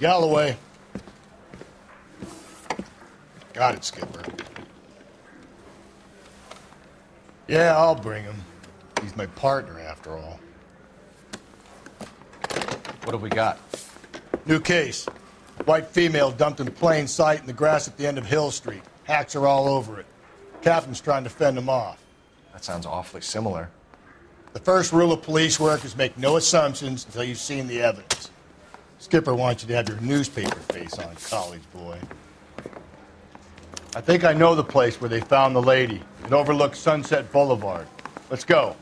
Galloway. Got it, Skipper. Yeah, I'll bring him. He's my partner, after all. What have we got? New case. White female dumped in plain sight in the grass at the end of Hill Street. Hacks are all over it. Captain's trying to fend them off. That sounds awfully similar. The first rule of police work is make no assumptions until you've seen the evidence. Skipper wants you to have your newspaper face on, college boy. I think I know the place where they found the lady. It overlooks Sunset Boulevard. Let's go.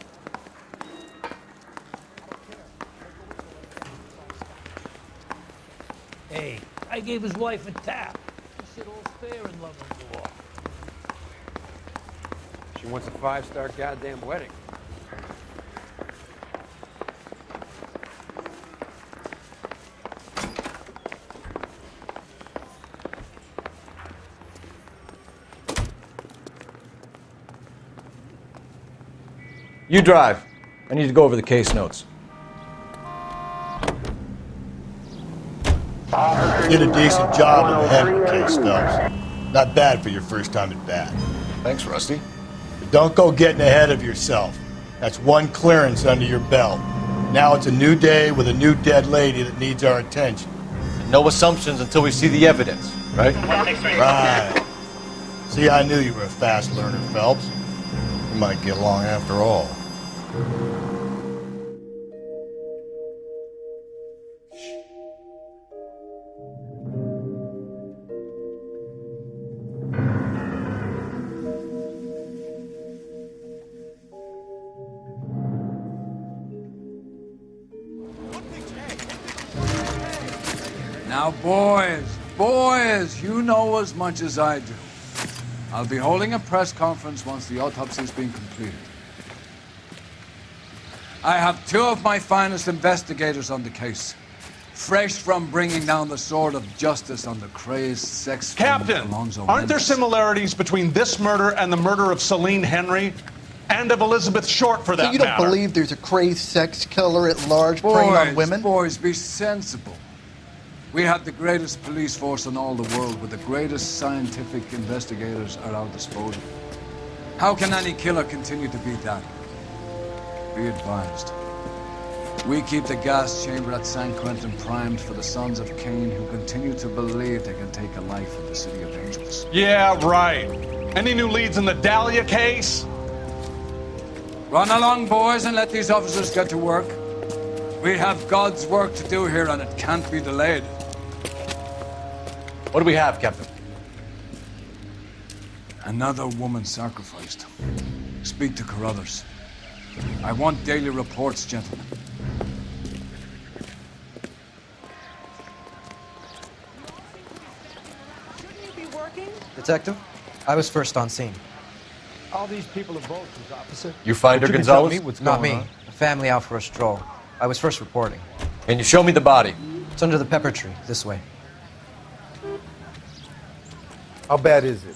Hey, I gave his wife a tap. She said all's fair in love and war. She wants a 5-star goddamn wedding. You drive. I need to go over the case notes. You did a decent job in the Henry case, Phelps. Not bad for your first time at bat. Thanks, Rusty. But don't go getting ahead of yourself. That's one clearance under your belt. Now it's a new day with a new dead lady that needs our attention. No assumptions until we see the evidence, right? Right. See, I knew you were a fast learner, Phelps. We might get along after all. Now, boys, you know as much as I do. I'll be holding a press conference once the autopsy's been completed. I have 2 of my finest investigators on the case, fresh from bringing down the sword of justice on the crazed sex Captain, Alonzo aren't there Mendes. similarities between this murder and the murder of Celine Henry? And of Elizabeth Short, for that So you don't matter? believe there's a crazed sex killer at large preying on women? Boys, be sensible. We have the greatest police force in all the world, with the greatest scientific investigators at our disposal. How can any killer continue to be that? Be advised. We keep the gas chamber at San Quentin primed for the sons of Cain who continue to believe they can take a life at the City of Angels. Yeah, right. Any new leads in the Dahlia case? Run along, boys, and let these officers get to work. We have God's work to do here, and it can't be delayed. What do we have, Captain? Another woman sacrificed. Speak to Carruthers. I want daily reports, gentlemen. Shouldn't you be working? Detective, I was first on scene. All these people are vultures, officer. You find her, Gonzalez? Not me. A family out for a stroll. I was first reporting. Can you show me the body? It's under the pepper tree, this way. How bad is it?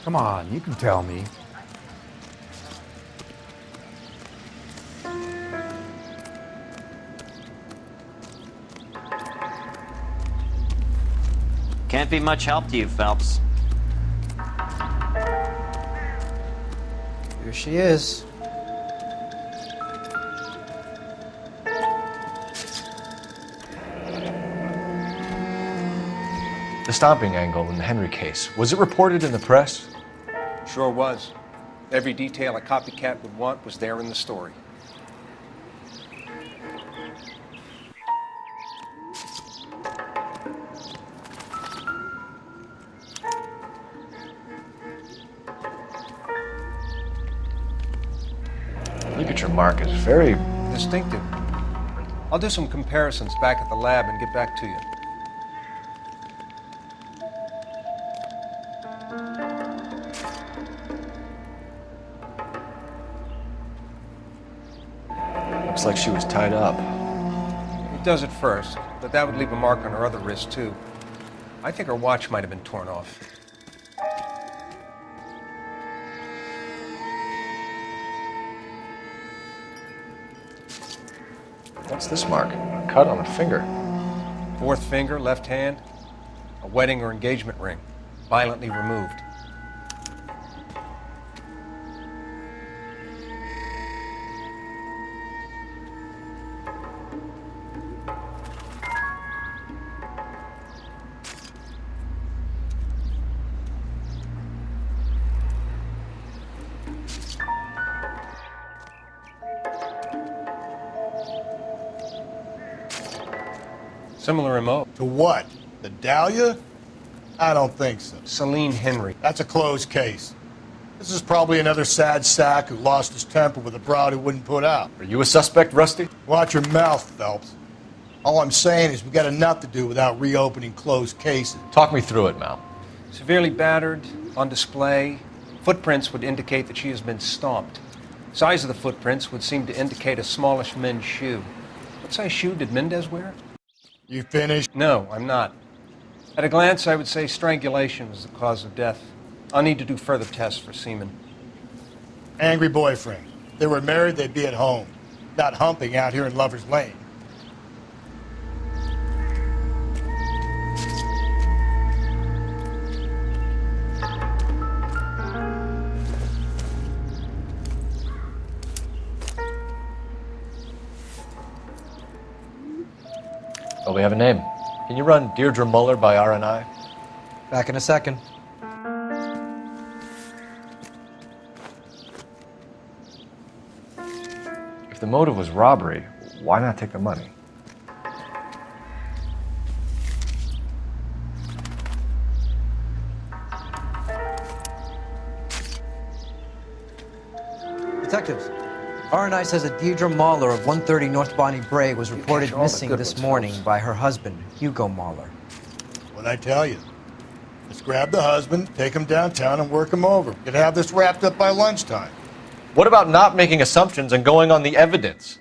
Come on, you can tell me. Can't be much help to you, Phelps. Here she is. The stomping angle in the Henry case. Was it reported in the press? Sure was. Every detail a copycat would want was there in the story. Ligature mark is very... Distinctive. I'll do some comparisons back at the lab and get back to you. Looks like she was tied up. It does at first, but that would leave a mark on her other wrist, too. I think her watch might have been torn off. What's this mark? A cut on a finger. Fourth finger, left hand. A wedding or engagement ring. Violently removed. Similar remote. To what? The Dahlia? I don't think so. Celine Henry. That's a closed case. This is probably another sad sack who lost his temper with a broad who wouldn't put out. Are you a suspect, Rusty? Watch your mouth, Phelps. All I'm saying is we got enough to do without reopening closed cases. Talk me through it, Mal. Severely battered, on display. Footprints would indicate that she has been stomped. Size of the footprints would seem to indicate a smallish men's shoe. What size shoe did Mendez wear? You finished? No, I'm not. At a glance, I would say strangulation was the cause of death. I'll need to do further tests for semen. Angry boyfriend. If they were married, they'd be at home, not humping out here in Lover's Lane. Oh, we have a name. Can you run Deirdre Muller by RNI? Back in a second. If the motive was robbery, why not take the money? Detectives, RNI says that Deirdre Mahler of 130 North Bondi Bray was reported missing this morning by her husband, Hugo Mahler. What'd I tell you? Let's grab the husband, take him downtown, and work him over. Could have this wrapped up by lunchtime. What about not making assumptions and going on the evidence?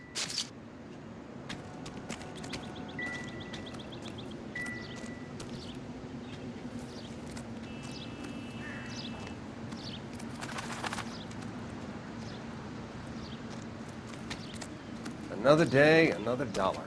Another day, another dollar.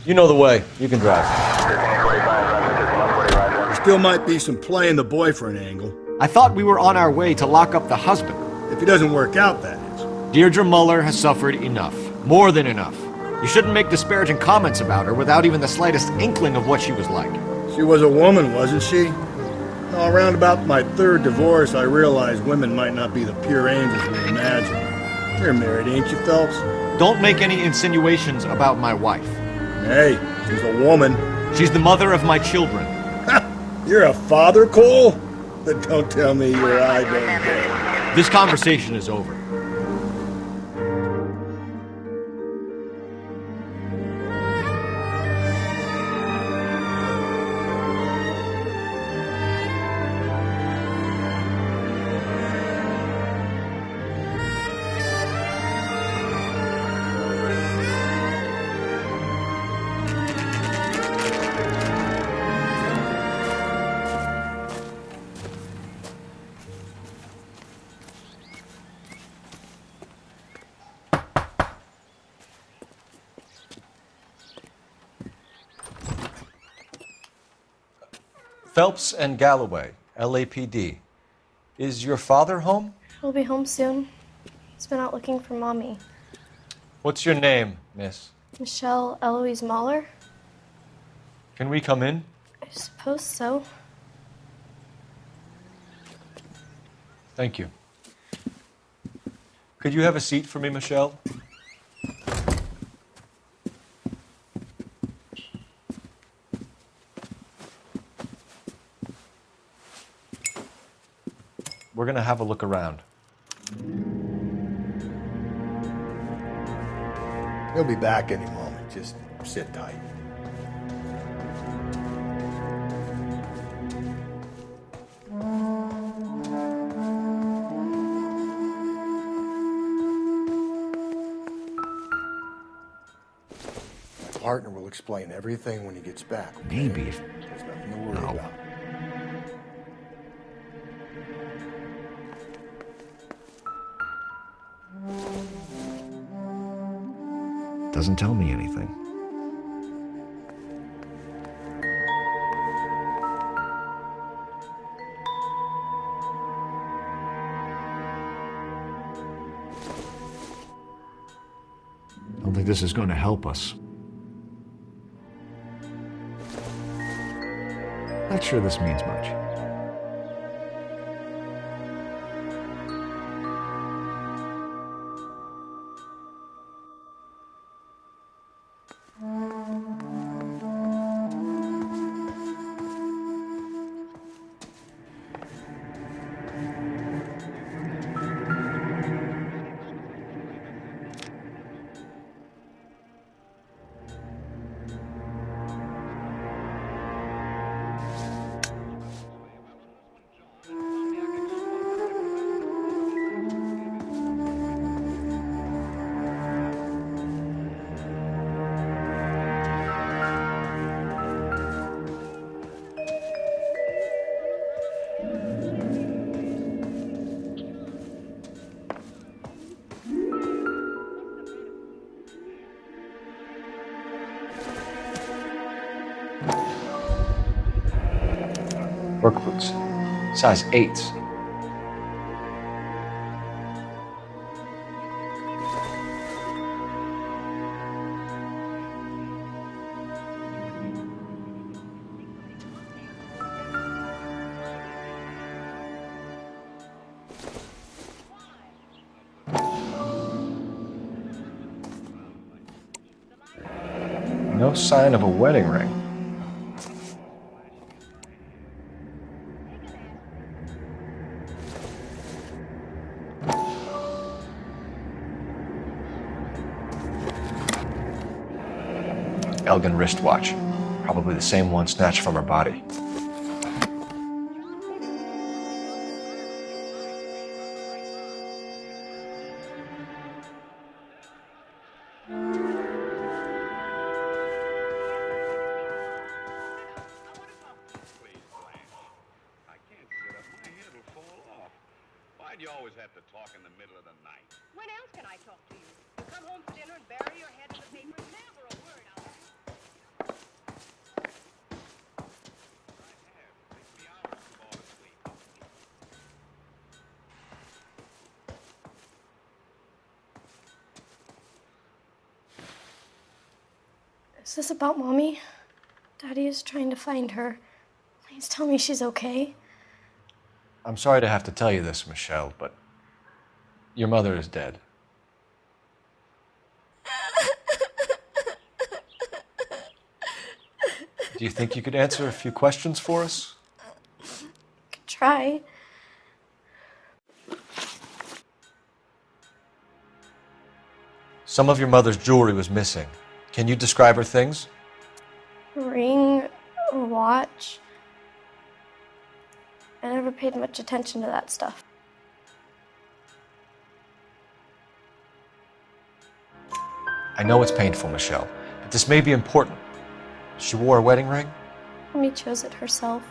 You know the way. You can drive. There still might be some playing the boyfriend angle. I thought we were on our way to lock up the husband. If he doesn't work out, that is. Deirdre Muller has suffered enough. More than enough. You shouldn't make disparaging comments about her without even the slightest inkling of what she was like. She was a woman, wasn't she? Well, around about my third divorce, I realized women might not be the pure angels we imagine. You're married, ain't you, Phelps? Don't make any insinuations about my wife. Hey, she's a woman. She's the mother of my children. You're a father, Cole? But don't tell me your eye don't get. This conversation is over. Phelps and Galloway, LAPD. Is your father home? He'll be home soon. He's been out looking for Mommy. What's your name, miss? Michelle Eloise Mahler? Can we come in? I suppose so. Thank you. Could you have a seat for me, Michelle? We're gonna have a look around. He'll be back any moment. Just sit tight. My partner will explain everything when he gets back. Okay? Maybe. There's nothing to worry about. Doesn't tell me anything. I don't think this is going to help us. Not sure this means much. Work boots. Size 8s. No sign of a wedding ring. Elgin wristwatch. Probably the same one snatched from her body. Why'd you always have to talk in the middle of the night? When else can I talk to you? You come home for dinner and bury your head in the paper. Never a word out of you. I have. Takes me hours to fall asleep. Is this about Mommy? Daddy is trying to find her. Please tell me she's okay. I'm sorry to have to tell you this, Michelle, but your mother is dead. Do you think you could answer a few questions for us? Could try. Some of your mother's jewelry was missing. Can you describe her things? A ring, a watch. I never paid much attention to that stuff. I know it's painful, Michelle, but this may be important. She wore a wedding ring? Mommy chose it herself.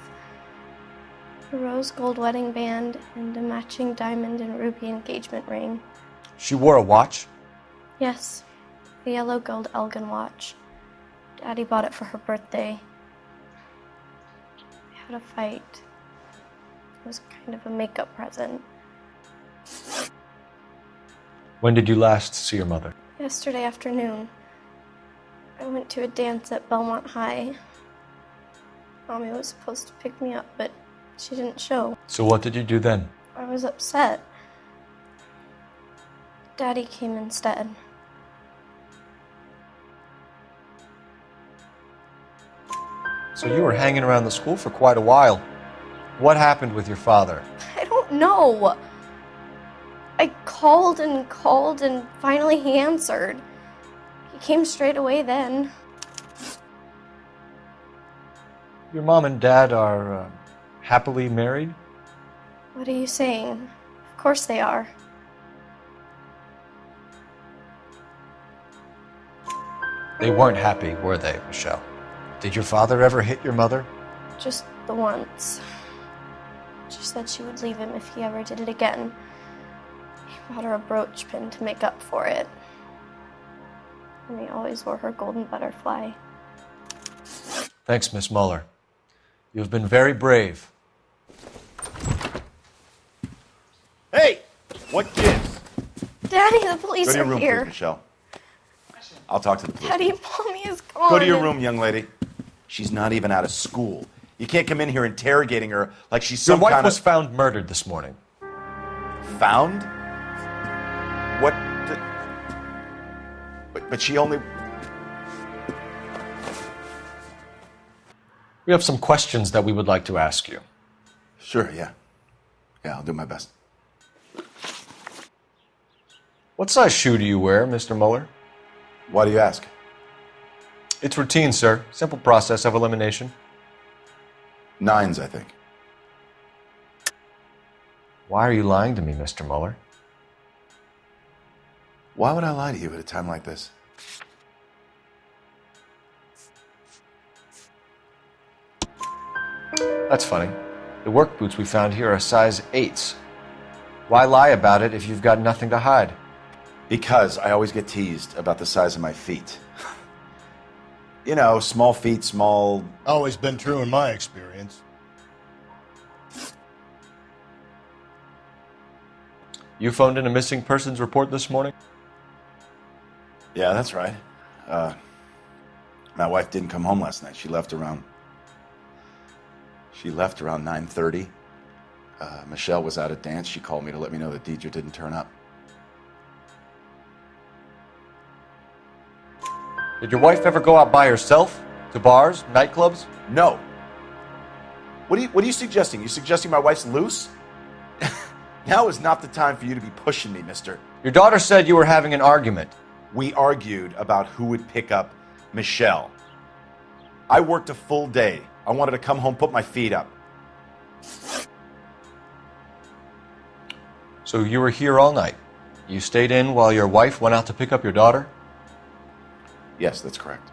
A rose gold wedding band and a matching diamond and ruby engagement ring. She wore a watch? Yes, a yellow gold Elgin watch. Daddy bought it for her birthday. I had a fight. It was kind of a makeup present. When did you last see your mother? Yesterday afternoon, I went to a dance at Belmont High. Mommy was supposed to pick me up, but she didn't show. So what did you do then? I was upset. Daddy came instead. So you were hanging around the school for quite a while. What happened with your father? I don't know. I called and finally he answered. He came straight away then. Your mom and dad are happily married? What are you saying? Of course they are. They weren't happy, were they, Michelle? Did your father ever hit your mother? Just the once. She said she would leave him if he ever did it again. He bought her a brooch pin to make up for it. And he always wore her golden butterfly. Thanks, Miss Muller. You have been very brave. Hey! What gives? Daddy, the police Go to your are room, here. please, Michelle. I'll talk to the police. Daddy, Mommy is gone. Go to your room, young lady. She's not even out of school. You can't come in here interrogating her like she's Your some wife kind was of... found murdered this morning. Found? What the... But she only... We have some questions that we would like to ask you. Sure, yeah. Yeah, I'll do my best. What size shoe do you wear, Mr. Muller? Why do you ask? It's routine, sir. Simple process of elimination. 9s, I think. Why are you lying to me, Mr. Muller? Why would I lie to you at a time like this? That's funny. The work boots we found here are size 8s. Why lie about it if you've got nothing to hide? Because I always get teased about the size of my feet. You know, small feet, small... Always been true in my experience. You phoned in a missing persons report this morning? Yeah, that's right. My wife didn't come home last night. She left around 9:30. Michelle was out at dance. She called me to let me know that Deidre didn't turn up. Did your wife ever go out by herself? To bars, nightclubs? No. What are you suggesting? You suggesting my wife's loose? Now is not the time for you to be pushing me, mister. Your daughter said you were having an argument. We argued about who would pick up Michelle. I worked a full day. I wanted to come home, put my feet up. So you were here all night. You stayed in while your wife went out to pick up your daughter? Yes, that's correct.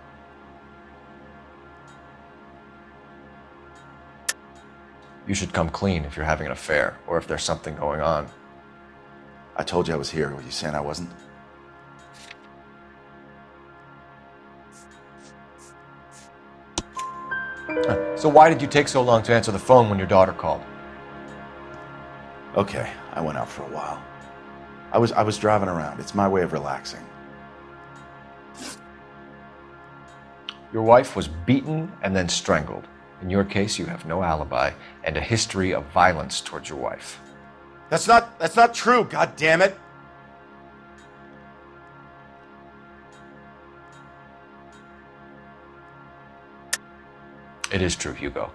You should come clean if you're having an affair or if there's something going on. I told you I was here. Were you saying I wasn't? So why did you take so long to answer the phone when your daughter called? Okay, I went out for a while. I was driving around. It's my way of relaxing. Your wife was beaten and then strangled. In your case, you have no alibi and a history of violence towards your wife. That's not true, god damn it. It is true, Hugo.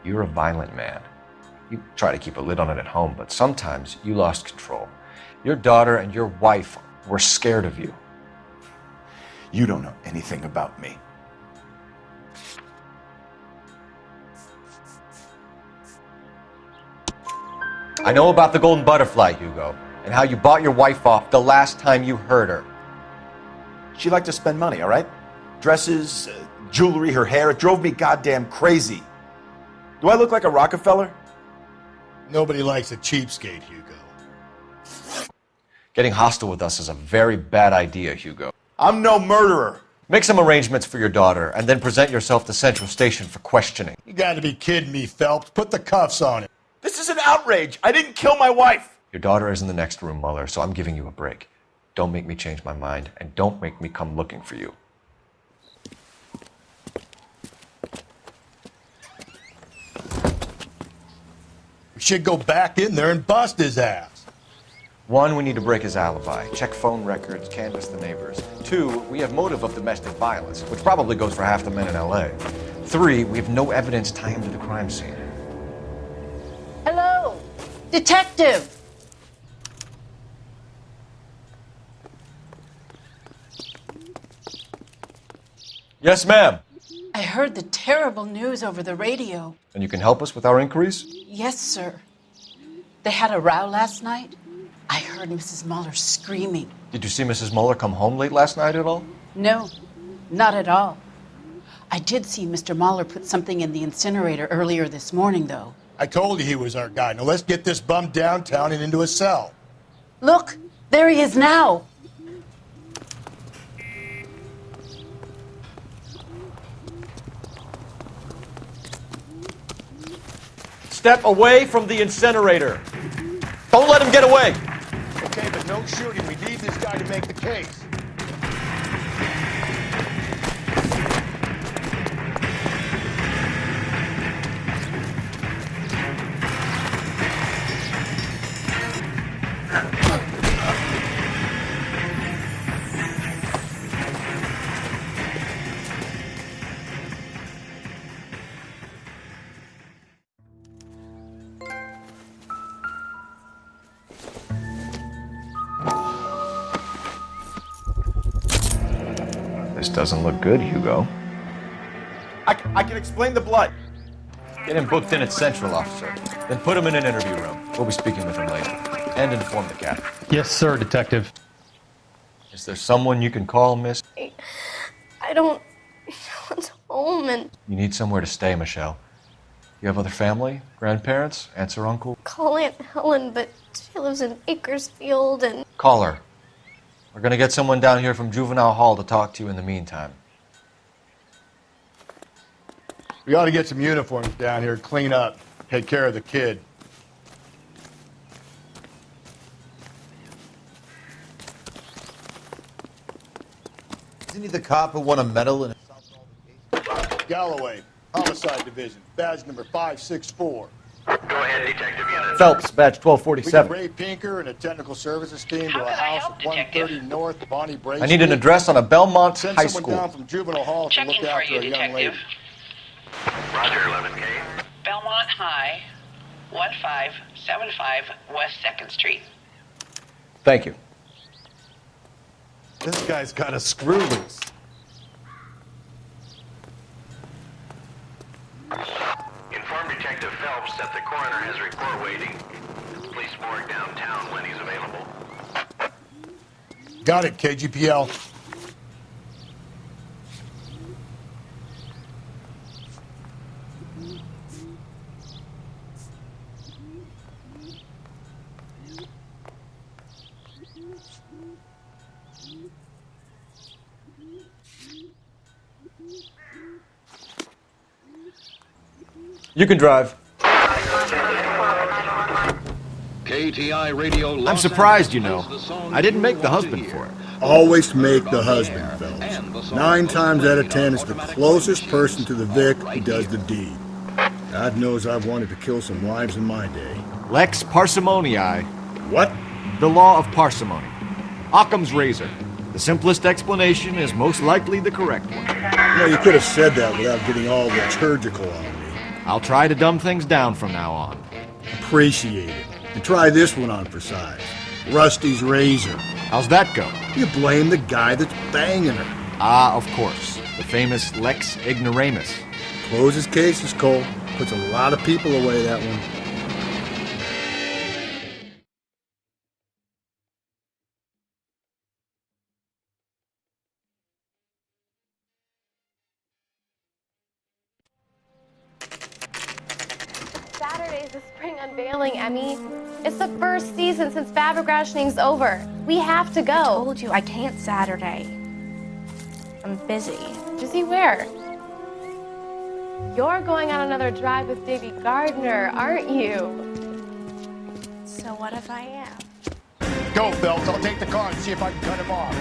You're a violent man. You try to keep a lid on it at home, but sometimes you lost control. Your daughter and your wife were scared of you. You don't know anything about me. I know about the golden butterfly, Hugo, and how you bought your wife off the last time you heard her. She liked to spend money, all right? Dresses, jewelry, her hair. It drove me goddamn crazy. Do I look like a Rockefeller? Nobody likes a cheapskate, Hugo. Getting hostile with us is a very bad idea, Hugo. I'm no murderer. Make some arrangements for your daughter, and then present yourself to Central Station for questioning. You gotta be kidding me, Phelps. Put the cuffs on him. This is an outrage. I didn't kill my wife. Your daughter is in the next room, Mueller, so I'm giving you a break. Don't make me change my mind, and don't make me come looking for you. We should go back in there and bust his ass. 1, we need to break his alibi. Check phone records, canvass the neighbors. 2, we have motive of domestic violence, which probably goes for half the men in LA. 3, we have no evidence tying him to the crime scene. Hello, detective. Yes, ma'am. I heard the terrible news over the radio. And you can help us with our inquiries? Yes, sir. They had a row last night. I heard Mrs. Mueller screaming. Did you see Mrs. Mueller come home late last night at all? No, not at all. I did see Mr. Mueller put something in the incinerator earlier this morning, though. I told you he was our guy. Now let's get this bum downtown and into a cell. Look, there he is now. Step away from the incinerator. Don't let him get away. Okay, but no shooting. We need this guy to make the case. This doesn't look good, Hugo. I can explain the blood. Get him booked in at Central, officer. Then put him in an interview room. We'll be speaking with him later. And inform the captain. Yes, sir, Detective. Is there someone you can call, miss? I don't... No one's home and... You need somewhere to stay, Michelle. You have other family? Grandparents? Aunts or uncle? Call Aunt Helen, but she lives in Bakersfield and... Call her. We're gonna get someone down here from Juvenile Hall to talk to you in the meantime. We ought to get some uniforms down here, clean up, take care of the kid. Isn't he the cop who won a medal in Galloway, Homicide Division, badge number 564. Go ahead, Detective Unit. Phelps, badge We 1247. got Ray Pinker and a technical services team to a house at 130 North Bondi Bray. I need an address on a Belmont Send High someone School. down from Juvenile Hall to look after a young lady. Roger, 11K. Belmont High, 1575 West 2nd Street. Thank you. This guy's got a screw loose. Inform Detective Phelps that the coroner has report waiting. Police morgue downtown when he's available. Got it, KGPL. You can drive. KTI Radio. I'm surprised, you know. I didn't make the husband for it. Always make the husband, Phelps. 9 times out of 10, it's the closest person to the Vic who does the deed. God knows I've wanted to kill some wives in my day. Lex parsimoniae. What? The law of parsimony. Occam's razor. The simplest explanation is most likely the correct one. You know, you could have said that without getting all liturgical on me. I'll try to dumb things down from now on. Appreciate it. And try this one on for size. Rusty's razor. How's that go? You blame the guy that's banging her. Ah, of course. The famous Lex ignoramus. Closes cases, Cole. Puts a lot of people away, that one. Saturday's the spring unveiling, Emmy. It's the first season since fabric rationing's over. We have to go. I told you I can't Saturday. I'm busy. Busy where? You're going on another drive with Davy Gardner, aren't you? So what if I am? Go, Phelps. I'll take the car and see if I can cut him off.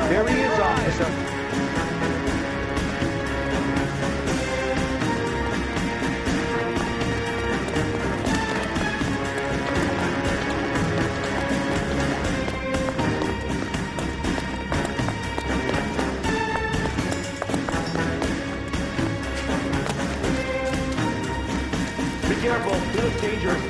There he is, officer. Be careful, it looks dangerous.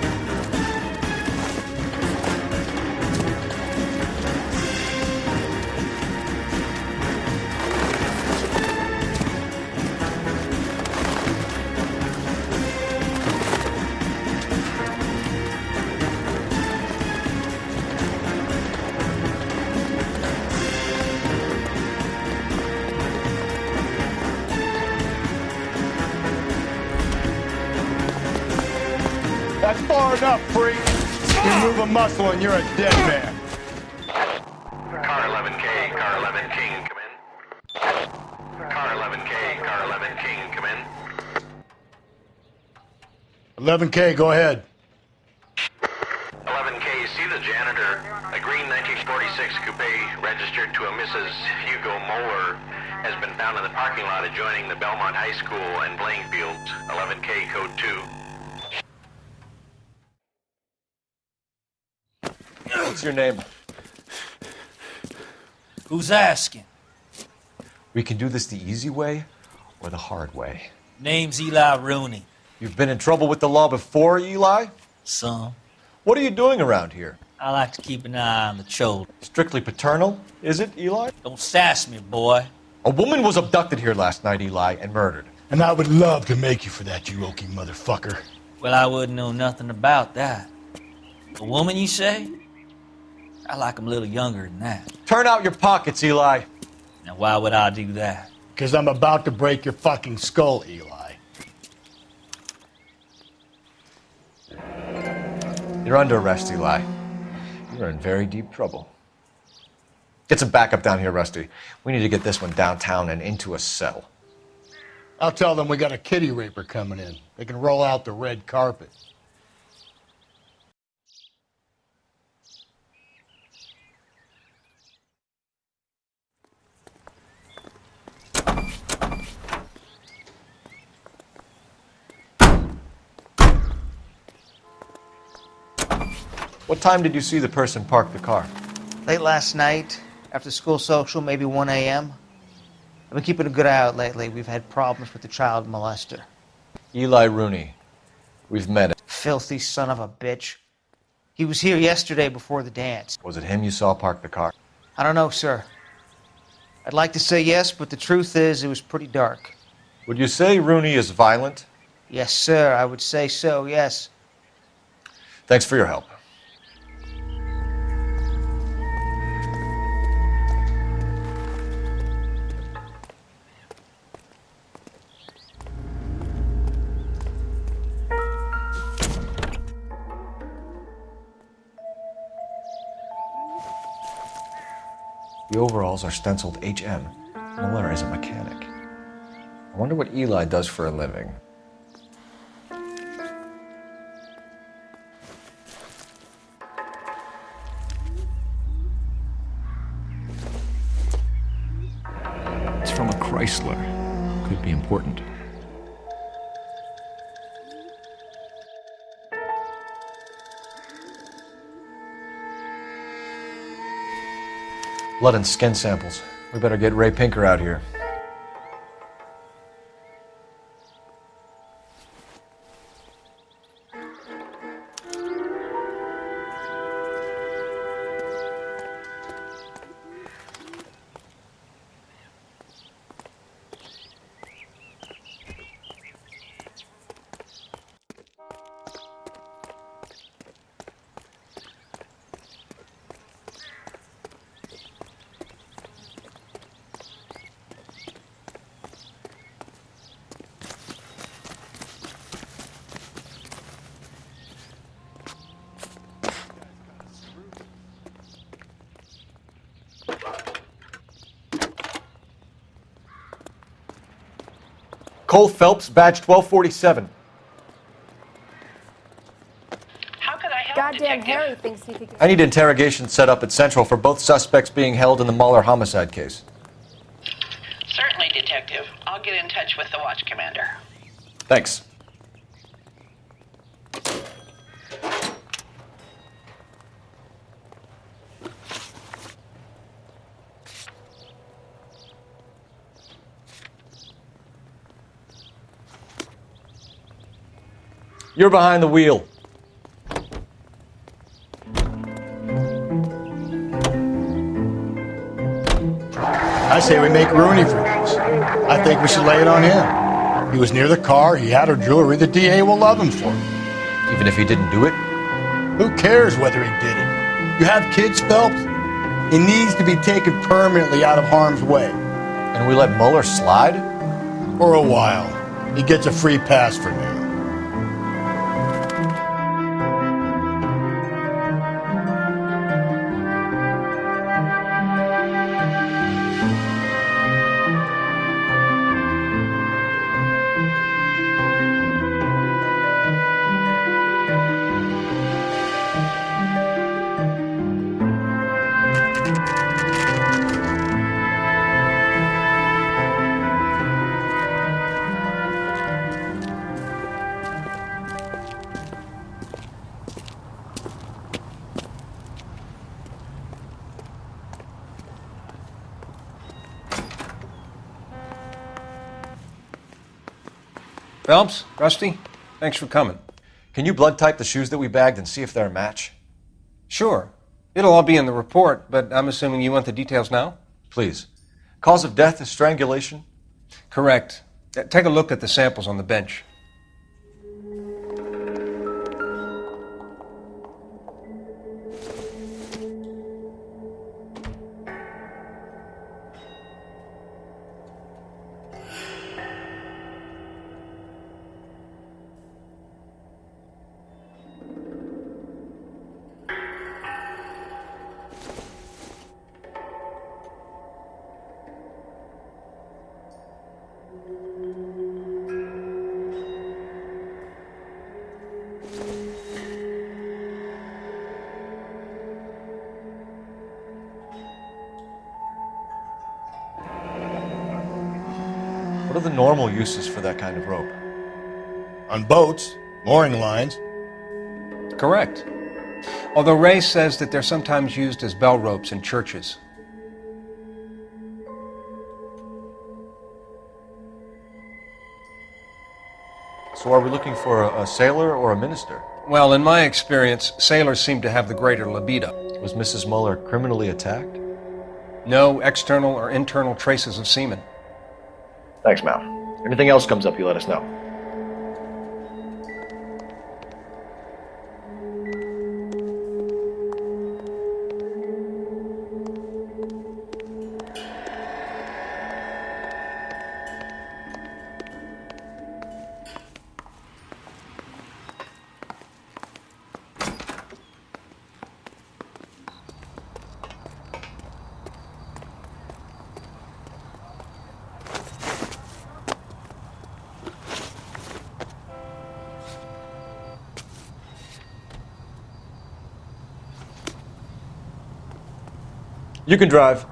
That's far enough, freak. You move a muscle and you're a dead man. Car 11K, car 11 King, come in. Car 11K, car 11 King, come in. 11K, go ahead. 11K, see the janitor. A green 1946 coupe registered to a Mrs. Hugo Moeller has been found in the parking lot adjoining the Belmont High School and playing fields. 11K, code 2. What's your name? Who's asking? We can do this the easy way or the hard way. Name's Eli Rooney. You've been in trouble with the law before, Eli? Some. What are you doing around here? I like to keep an eye on the children. Strictly paternal, is it, Eli? Don't sass me, boy. A woman was abducted here last night, Eli, and murdered. And I would love to make you for that, you oaky motherfucker. Well, I wouldn't know nothing about that. A woman, you say? I like 'em a little younger than that. Turn out your pockets, Eli. Now, why would I do that? Because I'm about to break your fucking skull, Eli. You're under arrest, Eli. You're in very deep trouble. Get some backup down here, Rusty. We need to get this one downtown and into a cell. I'll tell them we got a kitty raper coming in. They can roll out the red carpet. What time did you see the person park the car? Late last night, after school social, maybe 1 a.m. I've been keeping a good eye out lately. We've had problems with the child molester. Eli Rooney. We've met him. Filthy son of a bitch. He was here yesterday before the dance. Was it him you saw park the car? I don't know, sir. I'd like to say yes, but the truth is it was pretty dark. Would you say Rooney is violent? Yes, sir. I would say so, yes. Thanks for your help. The overalls are stenciled HM. Miller is a mechanic. I wonder what Eli does for a living. It's from a Chrysler. Could be important. Blood and skin samples. We better get Ray Pinker out here. Cole Phelps, badge 1247. Goddamn Harry thinks he could get... I need interrogation set up at Central for both suspects being held in the Mahler homicide case. Certainly, Detective. I'll get in touch with the watch commander. Thanks. You're behind the wheel. I say we make Rooney for this. I think we should lay it on him. He was near the car, he had her jewelry, the DA will love him for it. Even if he didn't do it? Who cares whether he did it? You have kids, Phelps? He needs to be taken permanently out of harm's way. And we let Mueller slide? For a while. He gets a free pass for now. Phelps, Rusty, thanks for coming. Can you blood type the shoes that we bagged and see if they're a match? Sure. It'll all be in the report, but I'm assuming you want the details now? Please. Cause of death is strangulation? Correct. Take a look at the samples on the bench. What are the normal uses for that kind of rope? On boats, mooring lines. Correct. Although Ray says that they're sometimes used as bell ropes in churches. So are we looking for a sailor or a minister? Well, in my experience, sailors seem to have the greater libido. Was Mrs. Mueller criminally attacked? No external or internal traces of semen. Thanks, Mal. Anything else comes up, you let us know. You can drive.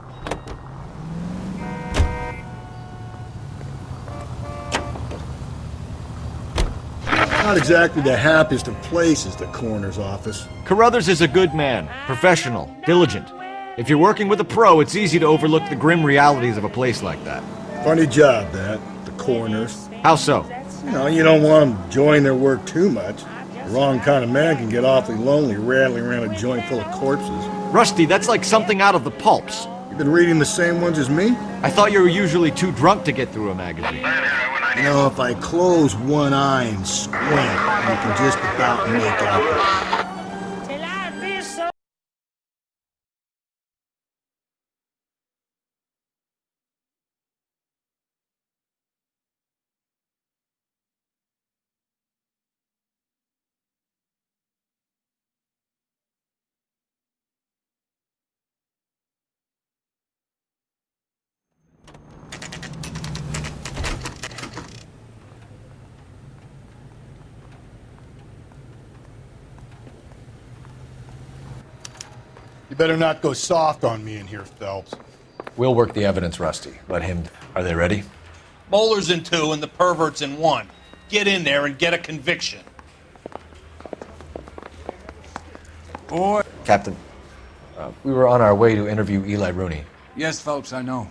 Not exactly the happiest of places, the coroner's office. Carruthers is a good man, professional, diligent. If you're working with a pro, it's easy to overlook the grim realities of a place like that. Funny job, that, the coroner's. How so? You don't want them enjoying their work too much. The wrong kind of man can get awfully lonely rattling around a joint full of corpses. Rusty, that's like something out of the pulps. You've been reading the same ones as me? I thought you were usually too drunk to get through a magazine. If I close one eye and squint, you can just about make out the... better not go soft on me in here, Phelps. We'll work the evidence, Rusty. Let him... Are they ready? Moeller's in 2 and the pervert's in 1. Get in there and get a conviction. Boy. Captain, we were on our way to interview Eli Rooney. Yes, Phelps, I know.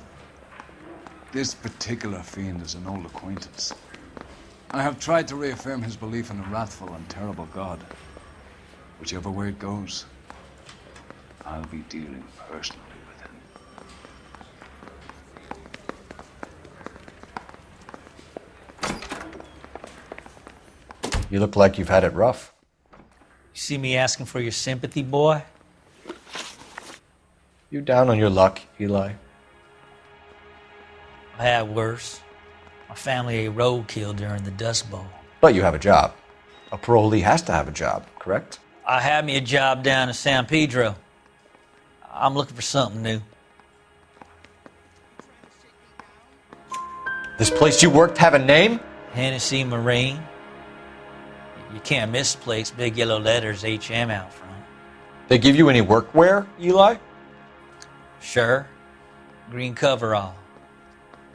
This particular fiend is an old acquaintance. I have tried to reaffirm his belief in a wrathful and terrible God. Whichever way it goes, I'll be dealing personally with him. You look like you've had it rough. You see me asking for your sympathy, boy? You down on your luck, Eli? I had worse. My family ate roadkill during the Dust Bowl. But you have a job. A parolee has to have a job, correct? I had me a job down in San Pedro. I'm looking for something new. This place you worked have a name? Hennessy Marine. You can't miss the place. Big yellow letters, HM out front. They give you any workwear, Eli? Sure. Green coverall.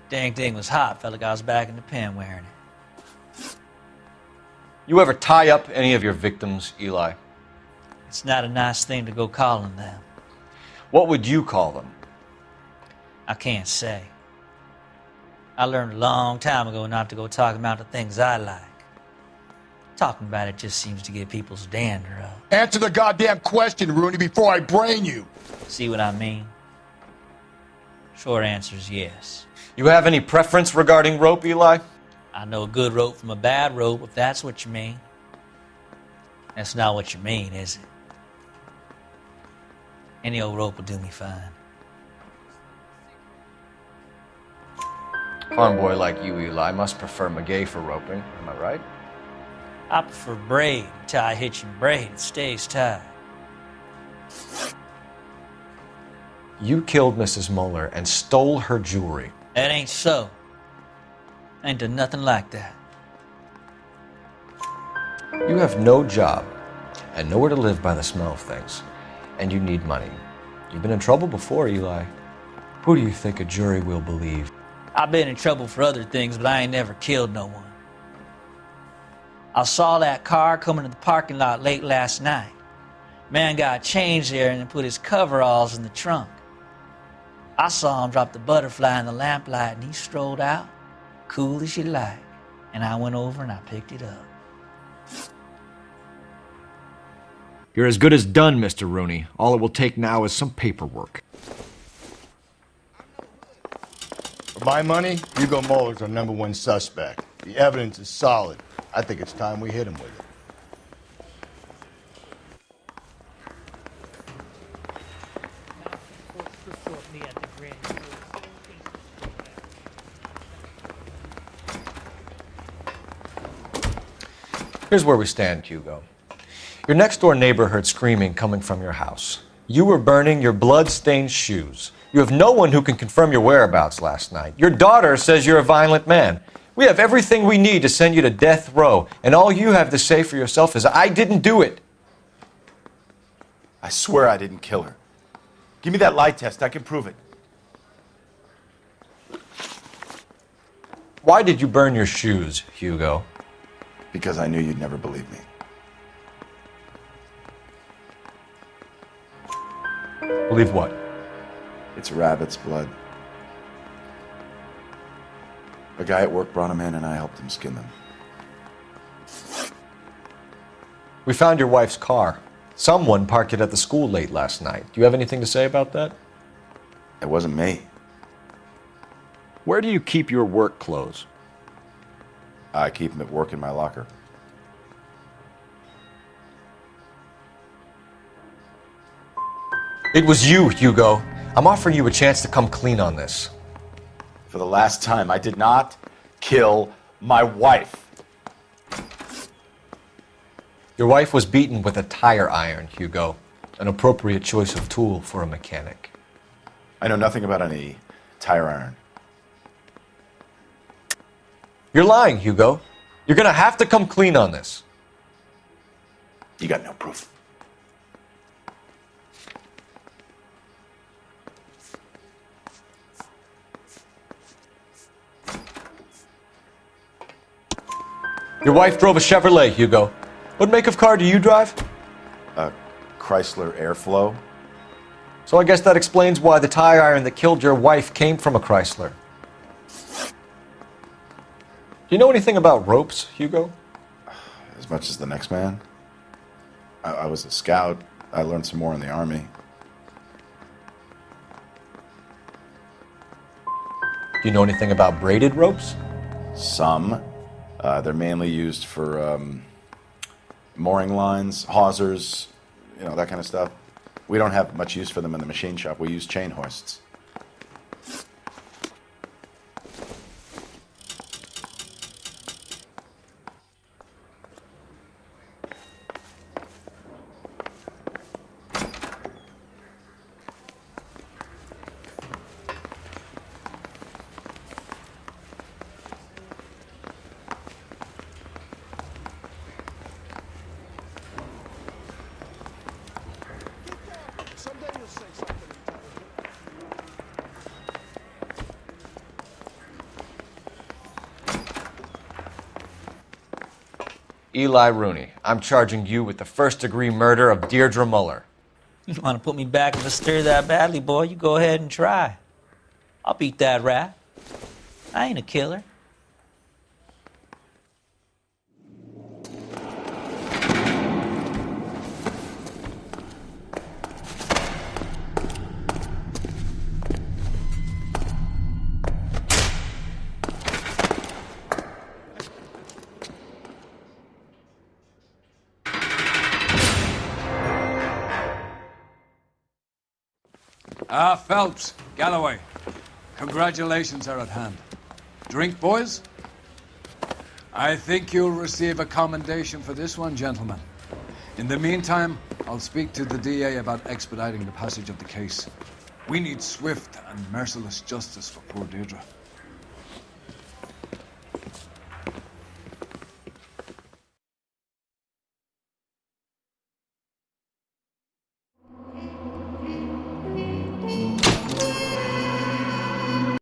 Dang thing was hot. Felt like I was back in the pen wearing it. You ever tie up any of your victims, Eli? It's not a nice thing to go calling them. What would you call them? I can't say. I learned a long time ago not to go talking about the things I like. Talking about it just seems to get people's dander up. Answer the goddamn question, Rooney, before I brain you. See what I mean? Short answer is yes. You have any preference regarding rope, Eli? I know a good rope from a bad rope, if that's what you mean. That's not what you mean, is it? Any old rope will do me fine. Farm boy like you, Eli, must prefer Magay for roping. Am I right? I prefer braid. Tie hitching braid. It stays tied. You killed Mrs. Moeller and stole her jewelry. That ain't so. I ain't done nothing like that. You have no job and nowhere to live by the smell of things. And you need money. You've been in trouble before, Eli. Who do you think a jury will believe? I've been in trouble for other things, but I ain't never killed no one. I saw that car coming to the parking lot late last night. Man got changed there and then put his coveralls in the trunk. I saw him drop the butterfly in the lamplight and he strolled out, cool as you like. And I went over and I picked it up. You're as good as done, Mr. Rooney. All it will take now is some paperwork. For my money, Hugo Moeller's our #1 suspect. The evidence is solid. I think it's time we hit him with it. Here's where we stand, Hugo. Your next-door neighbor heard screaming coming from your house. You were burning your blood-stained shoes. You have no one who can confirm your whereabouts last night. Your daughter says you're a violent man. We have everything we need to send you to death row, and all you have to say for yourself is, I didn't do it. I swear I didn't kill her. Give me that lie test. I can prove it. Why did you burn your shoes, Hugo? Because I knew you'd never believe me. Believe what? It's a rabbit's blood. A guy at work brought him in and I helped him skin them. We found your wife's car. Someone parked it at the school late last night. Do you have anything to say about that? It wasn't me. Where do you keep your work clothes? I keep them at work in my locker. It was you, Hugo. I'm offering you a chance to come clean on this. For the last time, I did not kill my wife. Your wife was beaten with a tire iron, Hugo. An appropriate choice of tool for a mechanic. I know nothing about any tire iron. You're lying, Hugo. You're gonna have to come clean on this. You got no proof. Your wife drove a Chevrolet, Hugo. What make of car do you drive? A Chrysler Airflow. So I guess that explains why the tire iron that killed your wife came from a Chrysler. Do you know anything about ropes, Hugo? As much as the next man. I was a scout. I learned some more in the Army. Do you know anything about braided ropes? Some. They're mainly used for mooring lines, hawsers, that kind of stuff. We don't have much use for them in the machine shop. We use chain hoists. Eli Rooney, I'm charging you with the first-degree murder of Deirdre Muller. You want to put me back in the stir that badly, boy? You go ahead and try. I'll beat that rap. I ain't a killer. Phelps, Galloway, congratulations are at hand. Drink, boys? I think you'll receive a commendation for this one, gentlemen. In the meantime, I'll speak to the DA about expediting the passage of the case. We need swift and merciless justice for poor Deirdre.